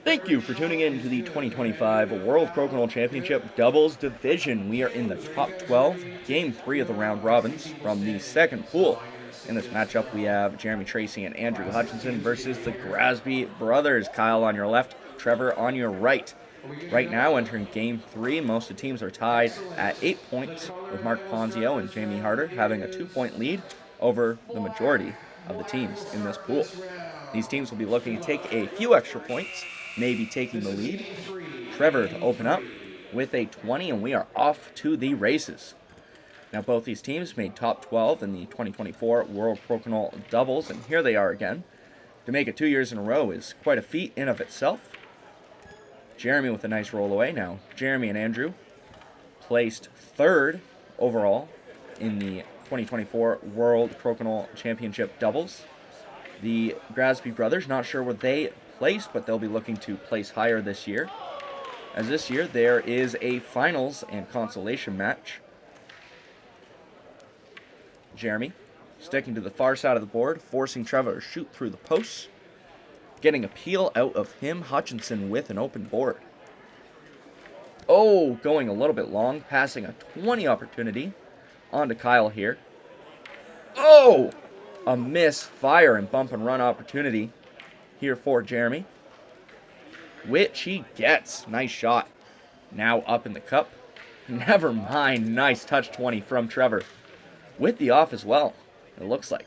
Thank you for tuning in to the 2025 World Crokinole Championship Doubles Division. We are in the top 12, Game 3 of the round robins from the second pool. In this matchup, we have Jeremy Tracey and Andrew Hutchinson versus the Grasby Brothers. Kyle on your left, Trevor on your right. Right now, entering Game 3, most of the teams are tied at 8 points, with Mark Ponzio and Jamie Harder having a 2-point lead over the majority of the teams in this pool. These teams will be looking to take a few extra points, maybe taking the lead. Trevor to open up with a 20, and we are off to the races. Now, both these teams made top 12 in the 2024 World Crokinole Doubles, and here they are again. To make it 2 years in a row is quite a feat in of itself. Jeremy with a nice roll away. Now, Jeremy and Andrew placed third overall in the 2024 World Crokinole Championship Doubles. The Grasby Brothers, not sure where they placed, but they'll be looking to place higher this year. As this year, there is a finals and consolation match. Jeremy sticking to the far side of the board, forcing Trevor to shoot through the posts. Getting a peel out of him, Hutchinson with an open board. Oh, going a little bit long, passing a 20 opportunity on to Kyle here. Oh! A misfire and bump and run opportunity here for Jeremy, which he gets. Nice shot. Now up in the cup. Never mind. Nice touch 20 from Trevor. With the off as well, it looks like.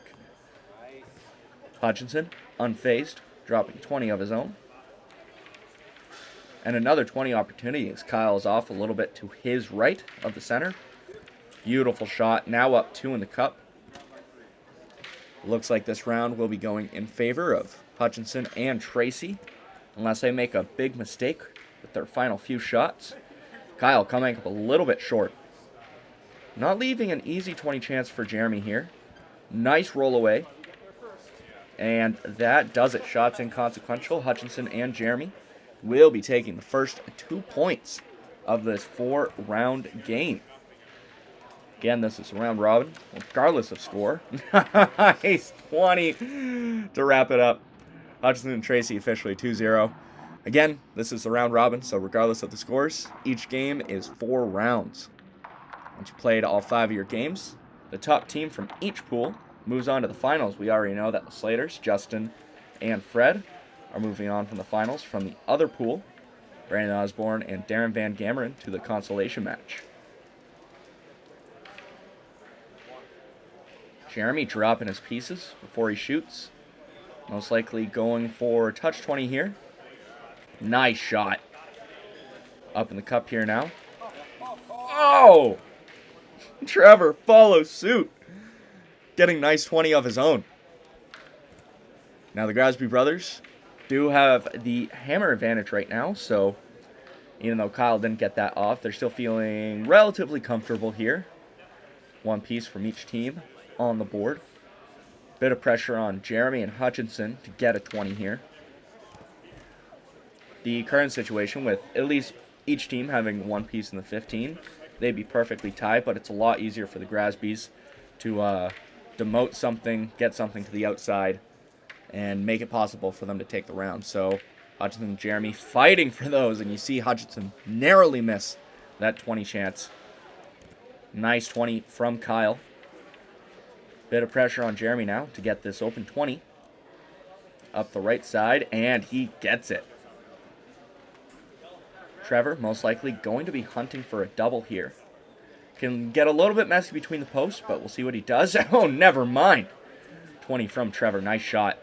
Hutchinson, unfazed, dropping 20 of his own. And another 20 opportunity as Kyle is off a little bit to his right of the center. Beautiful shot. Now up 2 in the cup. Looks like this round will be going in favor of Hutchinson and Tracey, unless they make a big mistake with their final few shots. Kyle coming up a little bit short. Not leaving an easy 20 chance for Jeremy here. Nice roll away. And that does it. Shots inconsequential. Hutchinson and Jeremy will be taking the first 2 points of this 4-round game. Again, this is a round robin, regardless of score. Nice 20 to wrap it up. Hutchinson and Tracey officially 2-0. Again, this is the round robin, so regardless of the scores, each game is 4 rounds. Once you played all 5 of your games, the top team from each pool moves on to the finals. We already know that the Slaters, Justin and Fred, are moving on from the finals from the other pool. Brandon Osborne and Darren Van Gameren to the consolation match. Jeremy dropping his pieces before he shoots. Most likely going for touch 20 here. Nice shot. Up in the cup here now. Oh! Trevor follows suit. Getting nice 20 of his own. Now the Grasby Brothers do have the hammer advantage right now, so even though Kyle didn't get that off, they're still feeling relatively comfortable here. 1 piece from each team on the board. Bit of pressure on Jeremy and Hutchinson to get a 20 here. The current situation with at least each team having 1 piece in the 15, they'd be perfectly tied, but it's a lot easier for the Grasbys to demote something, get something to the outside, and make it possible for them to take the round. So Hutchinson and Jeremy fighting for those, and you see Hutchinson narrowly miss that 20 chance. Nice 20 from Kyle. Bit of pressure on Jeremy now to get this open 20. Up the right side, and he gets it. Trevor, most likely going to be hunting for a double here. Can get a little bit messy between the posts, but we'll see what he does. Oh, never mind. 20 from Trevor. Nice shot.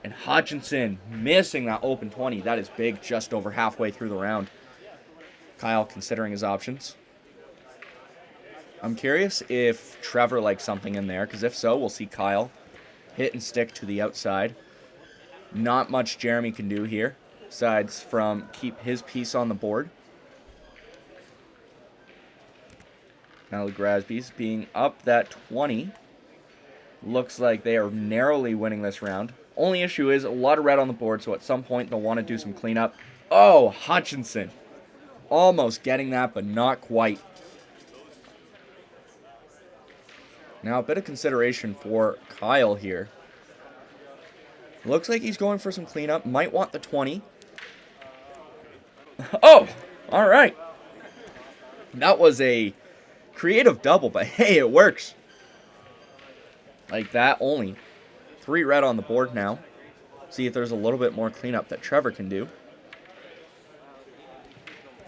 And Hutchinson missing that open 20. That is big, just over halfway through the round. Kyle considering his options. I'm curious if Trevor likes something in there, because if so, we'll see Kyle hit and stick to the outside. Not much Jeremy can do here, besides from keep his piece on the board. Now the Grasbys being up that 20. Looks like they are narrowly winning this round. Only issue is a lot of red on the board, so at some point they'll want to do some cleanup. Oh, Hutchinson. Almost getting that, but not quite. Now, a bit of consideration for Kyle here. Looks like he's going for some cleanup. Might want the 20. Oh, all right. That was a creative double, but hey, it works. Like that, only 3 red on the board now. See if there's a little bit more cleanup that Trevor can do.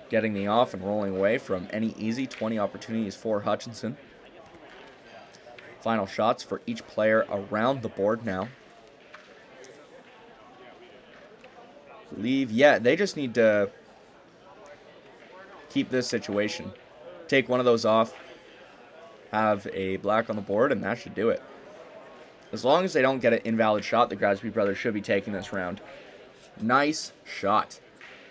Getting the off and rolling away from any easy. 20 opportunities for Hutchinson. Final shots for each player around the board now. Yeah, they just need to keep this situation. Take one of those off, have a black on the board, and that should do it. As long as they don't get an invalid shot, the Grasby Brothers should be taking this round. Nice shot.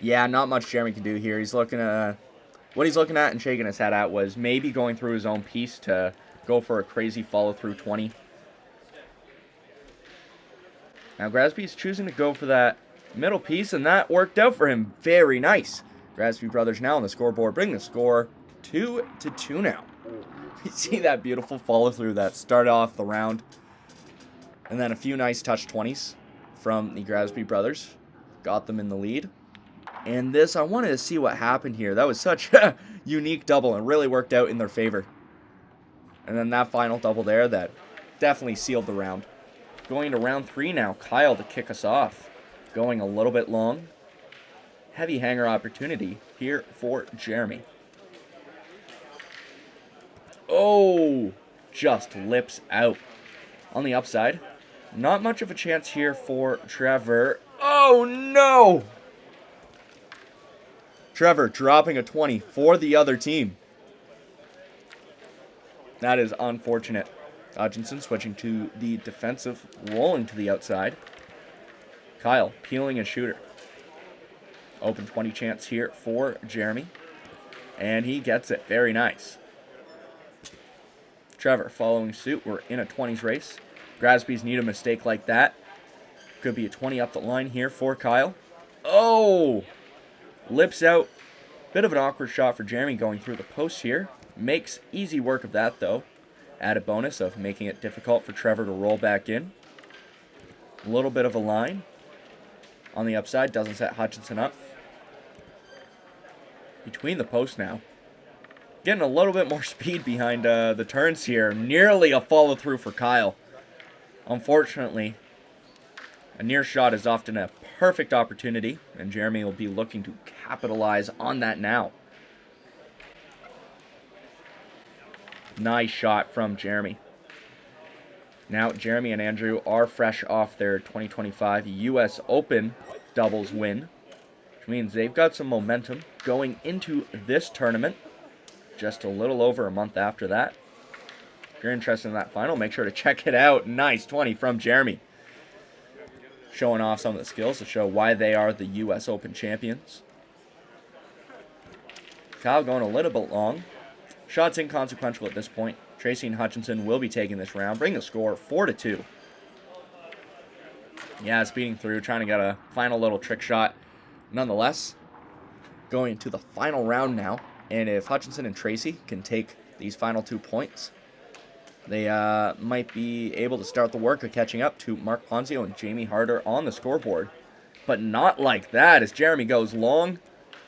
Yeah, not much Jeremy can do here. He's looking at what he's looking at and shaking his head at was maybe going through his own piece to go for a crazy follow-through 20. Now Grasby's choosing to go for that middle piece, and that worked out for him. Very nice. Grasby Brothers now on the scoreboard, bring the score 2-2 now. You see that beautiful follow-through that started off the round. And then a few nice touch 20s from the Grasby Brothers. Got them in the lead. And this, I wanted to see what happened here. That was such a unique double and really worked out in their favor. And then that final double there that definitely sealed the round. Going to round 3 now. Kyle to kick us off. Going a little bit long. Heavy hanger opportunity here for Jeremy. Oh, just lips out. On the upside, not much of a chance here for Trevor. Oh, no! Trevor dropping a 20 for the other team. That is unfortunate. Hutchinson switching to the defensive, rolling to the outside. Kyle peeling a shooter. Open 20 chance here for Jeremy. And he gets it. Very nice. Trevor following suit. We're in a 20s race. Grasbys need a mistake like that. Could be a 20 up the line here for Kyle. Oh! Lips out. Bit of an awkward shot for Jeremy going through the post here. Makes easy work of that though. Added bonus of making it difficult for Trevor to roll back in. A little bit of a line. On the upside, doesn't set Hutchinson up. Between the posts now. Getting a little bit more speed behind the turns here. Nearly a follow through for Kyle. Unfortunately, a near shot is often a perfect opportunity, and Jeremy will be looking to capitalize on that now. Nice shot from Jeremy. Now, Jeremy and Andrew are fresh off their 2025 U.S. Open doubles win, which means they've got some momentum going into this tournament. Just a little over a month after that. If you're interested in that final, make sure to check it out. Nice 20 from Jeremy. Showing off some of the skills to show why they are the U.S. Open champions. Kyle going a little bit long. Shots inconsequential at this point. Tracey and Hutchinson will be taking this round. Bring the score 4-2. Yeah, speeding through, trying to get a final little trick shot. Nonetheless, going into the final round now. And if Hutchinson and Tracey can take these final 2 points, they might be able to start the work of catching up to Mark Ponzio and Jamie Harder on the scoreboard. But not like that as Jeremy goes long.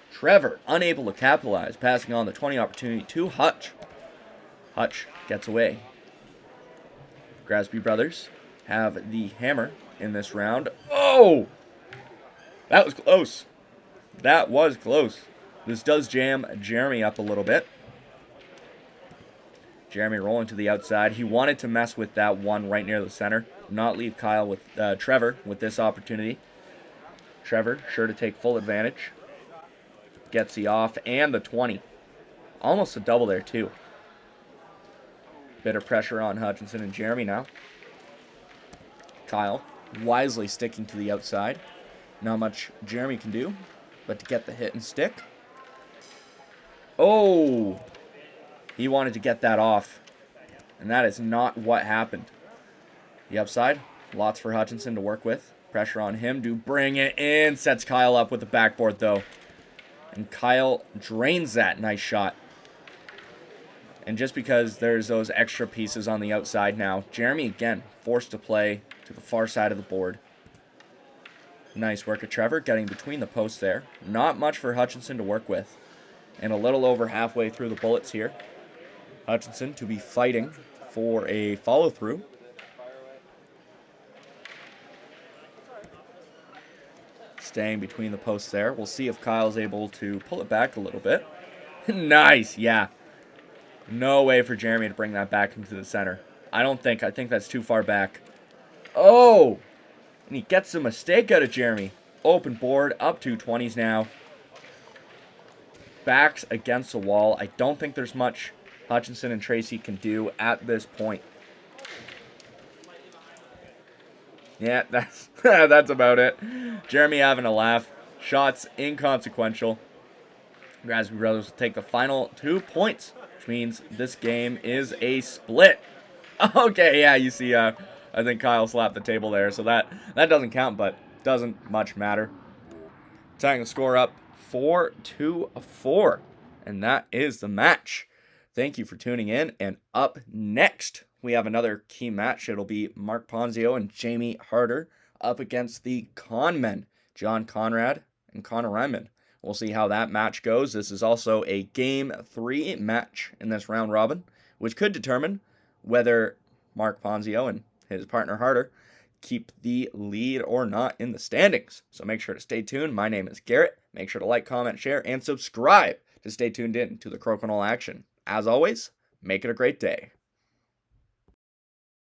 Trevor unable to capitalize, passing on the 20 opportunity to Hutch. Hutch gets away. Grasby Brothers have the hammer in this round. Oh! That was close. That was close. This does jam Jeremy up a little bit. Jeremy rolling to the outside. He wanted to mess with that one right near the center. Not leave Kyle with Trevor with this opportunity. Trevor sure to take full advantage. Gets the off and the 20. Almost a double there too. Bit of pressure on Hutchinson and Jeremy now. Kyle wisely sticking to the outside. Not much Jeremy can do, but to get the hit and stick. Oh! He wanted to get that off, and that is not what happened. The upside, lots for Hutchinson to work with. Pressure on him to bring it in. Sets Kyle up with the backboard, though. And Kyle drains that. Nice shot. And just because there's those extra pieces on the outside now, Jeremy, again, forced to play to the far side of the board. Nice work of Trevor getting between the posts there. Not much for Hutchinson to work with. And a little over halfway through the bullets here. Hutchinson to be fighting for a follow-through. Staying between the posts there. We'll see if Kyle's able to pull it back a little bit. Nice, yeah. No way for Jeremy to bring that back into the center. I think that's too far back. Oh! And he gets a mistake out of Jeremy. Open board, up 220s now. Backs against the wall. I don't think there's much Hutchinson and Tracey can do at this point. Yeah, that's about it. Jeremy having a laugh. Shots inconsequential. Grasby Brothers will take the final 2 points, which means this game is a split. Okay, yeah, you see, I think Kyle slapped the table there, so that doesn't count, but doesn't much matter. Tying the score up 4-4, and that is the match. Thank you for tuning in, and up next, we have another key match. It'll be Mark Ponzio and Jamie Harder up against the Conmen, John Conrad and Connor Ryman. We'll see how that match goes. This is also a Game 3 match in this round robin, which could determine whether Mark Ponzio and his partner Harder keep the lead or not in the standings. So make sure to stay tuned. My name is Garrett. Make sure to like, comment, share, and subscribe to stay tuned in to the Crokinole action. As always, make it a great day.